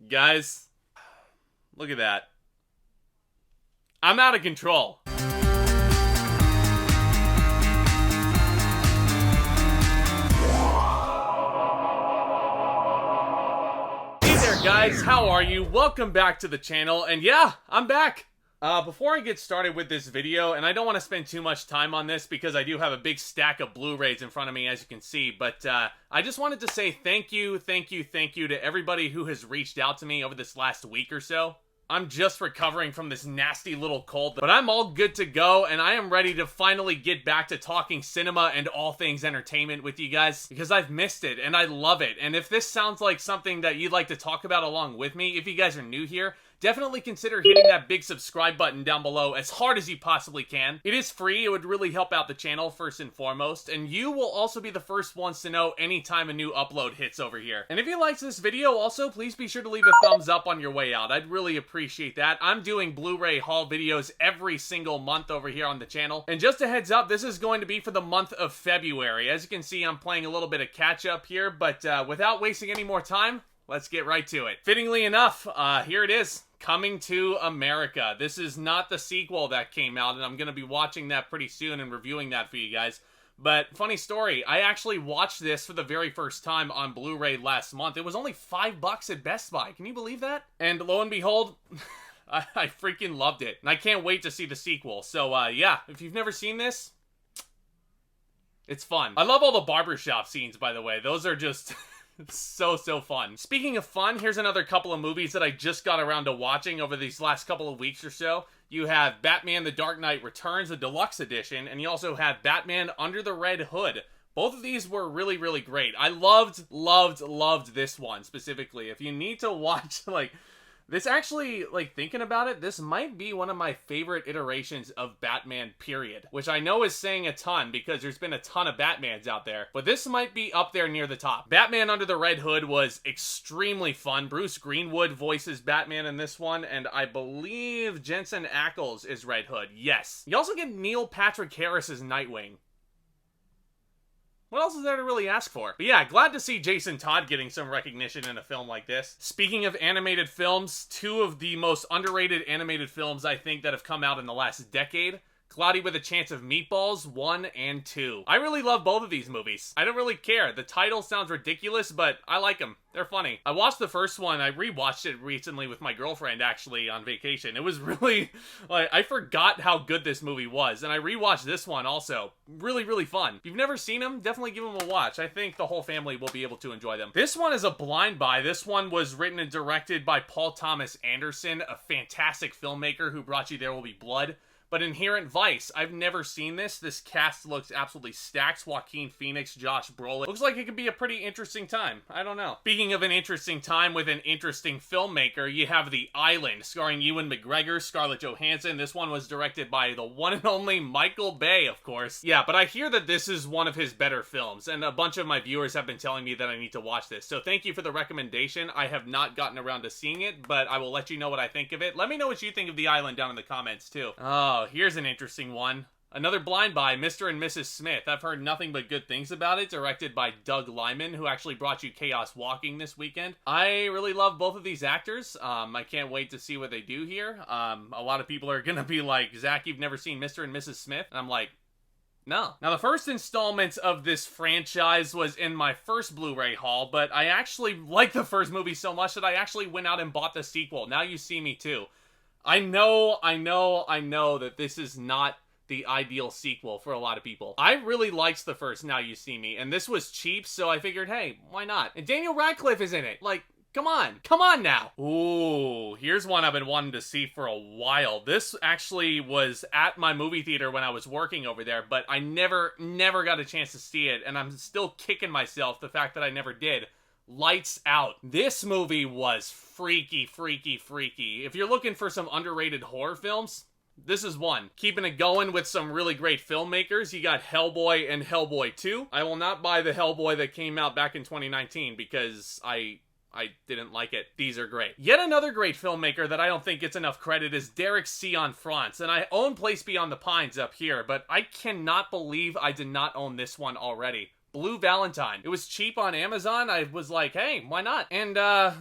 Guys, look at that. I'm out of control. Hey there guys, how are you? Welcome back to the channel, and yeah, I'm back. Before I get started with this video, and I don't want to spend too much time on this because I do have a big stack of Blu-rays in front of me, as you can see, but I just wanted to say thank you to everybody who has reached out to me over this last week or so. I'm just recovering from this nasty little cold, but I'm all good to go, and I am ready to finally get back to talking cinema and all things entertainment with you guys, because I've missed it, and I love it. And if this sounds like something that you'd like to talk about along with me, if you guys are new here, definitely consider hitting that big subscribe button down below as hard as you possibly can. It is free, it would really help out the channel first and foremost, and you will also be the first ones to know anytime a new upload hits over here. And if you liked this video also, please be sure to leave a thumbs up on your way out. I'd really appreciate that. I'm doing Blu-ray haul videos every single month over here on the channel. And just a heads up, this is going to be for the month of February. As you can see, I'm playing a little bit of catch up here, but without wasting any more time, let's get right to it. Fittingly enough, here it is. Coming to America. This is not the sequel that came out, and I'm going to be watching that pretty soon and reviewing that for you guys. But funny story, I actually watched this for the very first time on Blu-ray last month. It was only $5 at Best Buy. Can you believe that? And lo and behold, I freaking loved it. And I can't wait to see the sequel. So yeah, if you've never seen this, it's fun. I love all the barbershop scenes, by the way. Those are just... so fun. Speaking of fun, here's another couple of movies that I just got around to watching over these last couple of weeks or so. You have Batman The Dark Knight Returns, the deluxe edition, and you also have Batman Under the Red Hood. Both of these were really great. I loved this one specifically. If you need to watch, like, this actually, like, thinking about it, this might be one of my favorite iterations of Batman, period. Which I know is saying a ton, because there's been a ton of Batmans out there. But this might be up there near the top. Batman Under the Red Hood was extremely fun. Bruce Greenwood voices Batman in this one, and I believe Jensen Ackles is Red Hood. Yes. You also get Neil Patrick Harris as Nightwing. What else is there to really ask for? But yeah, glad to see Jason Todd getting some recognition in a film like this. Speaking of animated films, two of the most underrated animated films I think that have come out in the last decade. Cloudy with a Chance of Meatballs 1 and 2. I really love both of these movies. I don't really care. The title sounds ridiculous, but I like them. They're funny. I watched the first one. I rewatched it recently with my girlfriend, actually, on vacation. It was really, like, I forgot how good this movie was, and I rewatched this one also. Really fun. If you've never seen them, definitely give them a watch. I think the whole family will be able to enjoy them. This one is a blind buy. This one was written and directed by Paul Thomas Anderson, a fantastic filmmaker who brought you There Will Be Blood. But Inherent Vice, I've never seen this. This cast looks absolutely stacked. Joaquin Phoenix, Josh Brolin. Looks like it could be a pretty interesting time. I don't know. Speaking of an interesting time with an interesting filmmaker, you have The Island, starring Ewan McGregor, Scarlett Johansson. This one was directed by the one and only Michael Bay, of course. Yeah, but I hear that this is one of his better films, and a bunch of my viewers have been telling me that I need to watch this. So thank you for the recommendation. I have not gotten around to seeing it, but I will let you know what I think of it. Let me know what you think of The Island down in the comments, too. Oh, here's an interesting one. Another blind buy, Mr. and Mrs. Smith. I've heard nothing but good things about it, directed by Doug Liman, who actually brought you Chaos Walking this weekend. I really love both of these actors. I can't wait to see what they do here. A lot of people are gonna be like, Zach, you've never seen Mr. and Mrs. Smith? And I'm like, no. Now, the first installment of this franchise was in my first Blu-ray haul, but I actually liked the first movie so much that I actually went out and bought the sequel. Now You See Me Too. I know that this is not the ideal sequel for a lot of people. I really liked the first Now You See Me, and this was cheap, so I figured, hey, why not? And Daniel Radcliffe is in it. Like, come on now. Ooh, here's one I've been wanting to see for a while. This actually was at my movie theater when I was working over there, but I never got a chance to see it, and I'm still kicking myself the fact that I never did. Lights Out. This movie was freaky. If you're looking for some underrated horror films, this is one. Keeping it going with some really great filmmakers. You got Hellboy and Hellboy 2. I will not buy the Hellboy that came out back in 2019 because I didn't like it. These are great. Yet another great filmmaker that I don't think gets enough credit is Derek Sion-France, and I own Place Beyond the Pines up here, but I cannot believe I did not own this one already. Blue Valentine. It was cheap on Amazon. I was like, hey, why not? And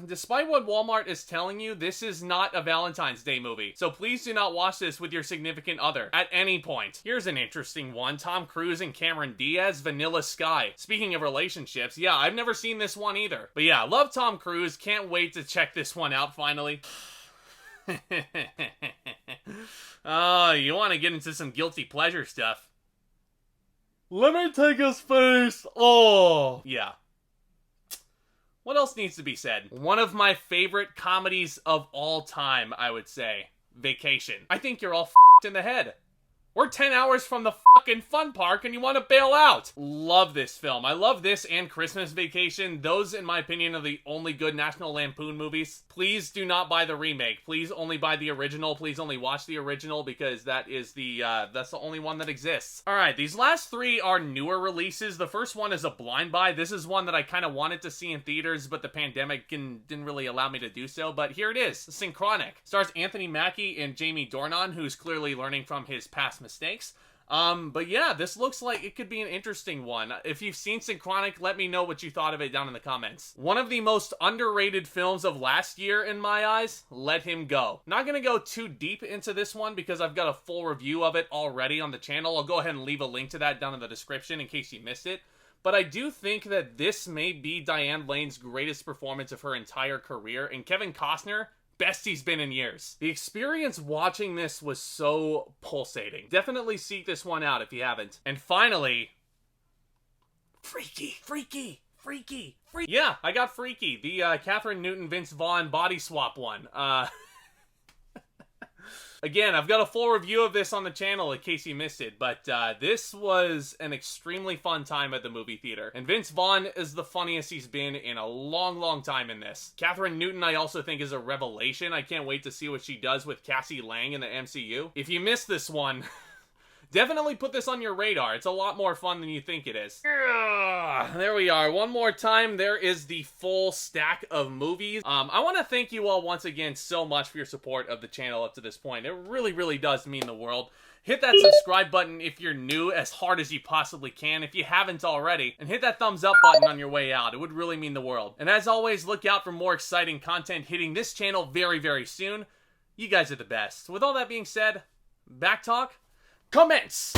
despite what Walmart is telling you, this is not a Valentine's Day movie. So please do not watch this with your significant other at any point. Here's an interesting one. Tom Cruise and Cameron Diaz, Vanilla Sky. Speaking of relationships, yeah, I've never seen this one either. But yeah, love Tom Cruise. Can't wait to check this one out finally. Oh, you want to get into some guilty pleasure stuff. Let me take his face. Oh, yeah. What else needs to be said? One of my favorite comedies of all time, I would say. Vacation. I think you're all f***ed in the head. We're 10 hours from the fucking fun park and you want to bail out. Love this film. I love this and Christmas Vacation. Those, in my opinion, are the only good National Lampoon movies. Please do not buy the remake. Please only buy the original. Please only watch the original because that is that's the only one that exists. All right, these last three are newer releases. The first one is a blind buy. This is one that I kind of wanted to see in theaters, but the pandemic didn't really allow me to do so. But here it is, Synchronic. Stars Anthony Mackie and Jamie Dornan, who's clearly learning from his past mistakes. But yeah, this looks like it could be an interesting one. If you've seen Synchronic, let me know what you thought of it down in the comments. One of the most underrated films of last year in my eyes, Let Him Go. Not gonna go too deep into this one because I've got a full review of it already on the channel. I'll go ahead and leave a link to that down in the description in case you missed it. But I do think that this may be Diane Lane's greatest performance of her entire career, and Kevin Costner, best he's been in years. The experience watching this was so pulsating. Definitely seek this one out if you haven't. And finally, Freaky. Yeah, I got Freaky. The Catherine Newton, Vince Vaughn body swap one. Again, I've got a full review of this on the channel in case you missed it, but this was an extremely fun time at the movie theater. And Vince Vaughn is the funniest he's been in a long, long time in this. Catherine Newton, I also think, is a revelation. I can't wait to see what she does with Cassie Lang in the MCU. If you missed this one, definitely put this on your radar. It's a lot more fun than you think it is. There we are. One more time, there is the full stack of movies. I want to thank you all once again so much for your support of the channel up to this point. It really, really does mean the world. Hit that subscribe button if you're new as hard as you possibly can if you haven't already. And hit that thumbs up button on your way out. It would really mean the world. And as always, look out for more exciting content hitting this channel very, very soon. You guys are the best. With all that being said, back talk commence!